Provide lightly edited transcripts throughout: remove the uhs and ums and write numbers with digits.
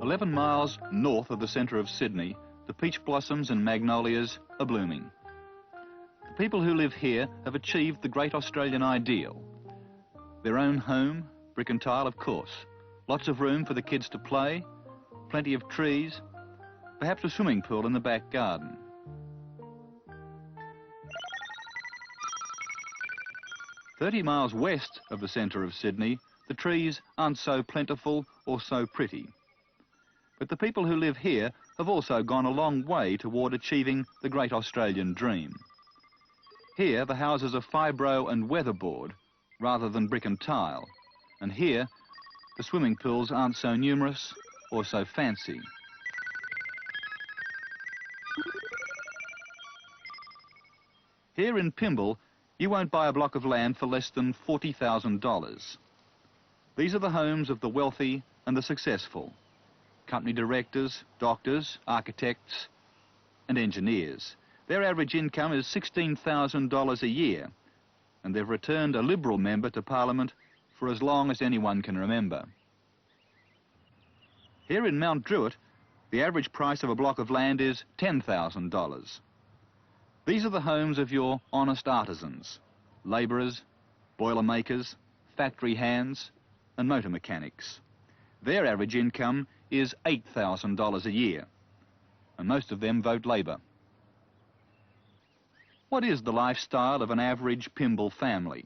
11 miles north of the centre of Sydney, the peach blossoms and magnolias are blooming. The people who live here have achieved the great Australian ideal. Their own home, brick and tile of course, lots of room for the kids to play, plenty of trees, perhaps a swimming pool in the back garden. "30 miles west of the centre of Sydney, the trees aren't so plentiful or so pretty. But the people who live here have also gone a long way toward achieving the great Australian dream. Here the houses are fibro and weatherboard rather than brick and tile, and here the swimming pools aren't so numerous or so fancy. Here in Pymble, you won't buy a block of land for less than $40,000. These are the homes of the wealthy and the successful. Company directors, doctors, architects and engineers. Their average income is $16,000 a year, and they've returned a Liberal member to Parliament for as long as anyone can remember. Here in Mount Druitt, the average price of a block of land is $10,000. These are the homes of your honest artisans, labourers, boiler makers, factory hands and motor mechanics. Their average income is $8,000 a year, and most of them vote Labor. What is the lifestyle of an average Pymble family?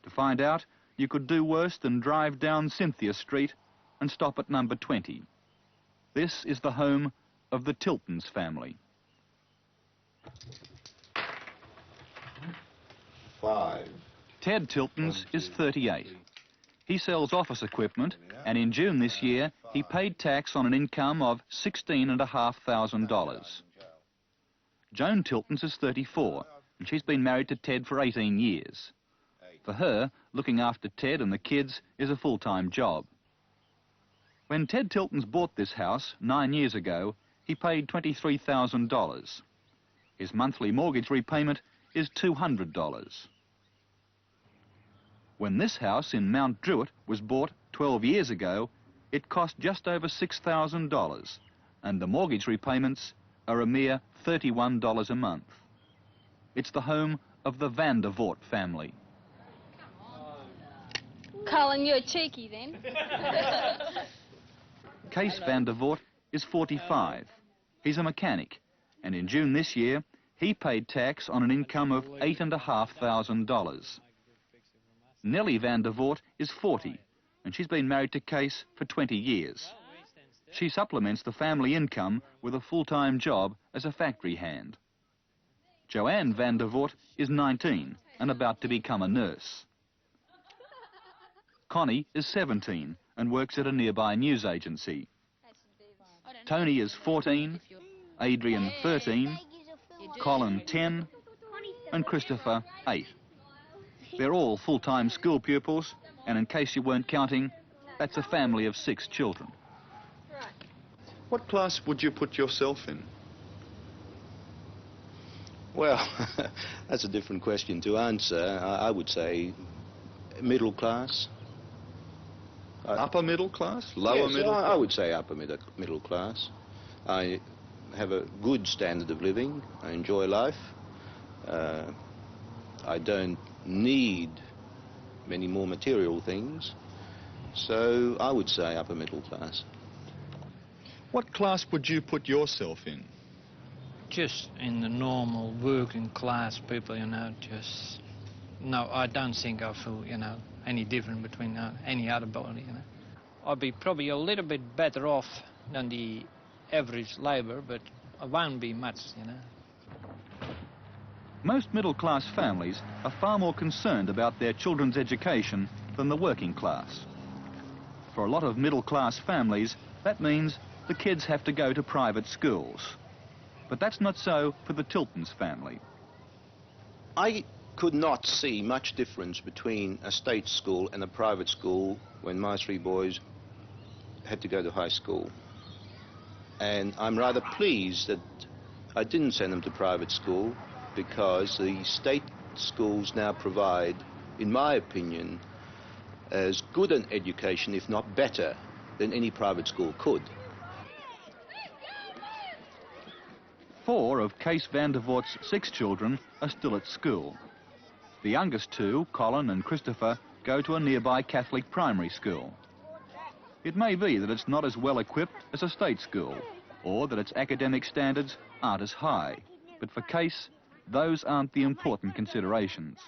To find out, you could do worse than drive down Cynthia Street and stop at number 20. This is the home of the Tiltons family. 5. Ted Tiltons is 38. He sells office equipment, and in June this year, he paid tax on an income of $16,500. Joan Tiltons is 34, and she's been married to Ted for 18 years. For her, looking after Ted and the kids is a full-time job. When Ted Tiltons bought this house 9 years ago, he paid $23,000. His monthly mortgage repayment is $200. When this house in Mount Druitt was bought 12 years ago, it cost just over $6,000, and the mortgage repayments are a mere $31 a month. It's the home of the Van der Voort family. Colin, you're cheeky then. Kees Van der Voort is 45. He's a mechanic, and in June this year, he paid tax on an income of $8,500. Nellie Van der Voort is 40, and she's been married to Kees for 20 years. She supplements the family income with a full-time job as a factory hand. Joanne Van der Voort is 19 and about to become a nurse. Connie is 17 and works at a nearby news agency. Tony is 14, Adrian 13, Colin 10, and Christopher 8. They're all full-time school pupils, and in case you weren't counting, that's a family of 6 children. What class would you put yourself in? Well, that's a different question to answer. I would say middle class. Upper middle class? Lower yes, middle class? I would say upper middle class. I have a good standard of living. I enjoy life. I don't need many more material things. So I would say upper middle class. What class would you put yourself in? Just in the normal working class people, you know, just... No, I don't think I feel, you know, any different between any other body, you know. I'd be probably a little bit better off than the average labor, but I won't be much, you know. Most middle-class families are far more concerned about their children's education than the working class. For a lot of middle-class families, that means the kids have to go to private schools. But that's not so for the Tiltons family. I could not see much difference between a state school and a private school when my 3 boys had to go to high school. And I'm rather pleased that I didn't send them to private school, because the state schools now provide, in my opinion, as good an education, if not better, than any private school could. 4 of Kees van der Voort's 6 children are still at school. The youngest 2, Colin and Christopher, go to a nearby Catholic primary school. It may be that it's not as well equipped as a state school, or that its academic standards aren't as high. But for Kees, those aren't the important considerations.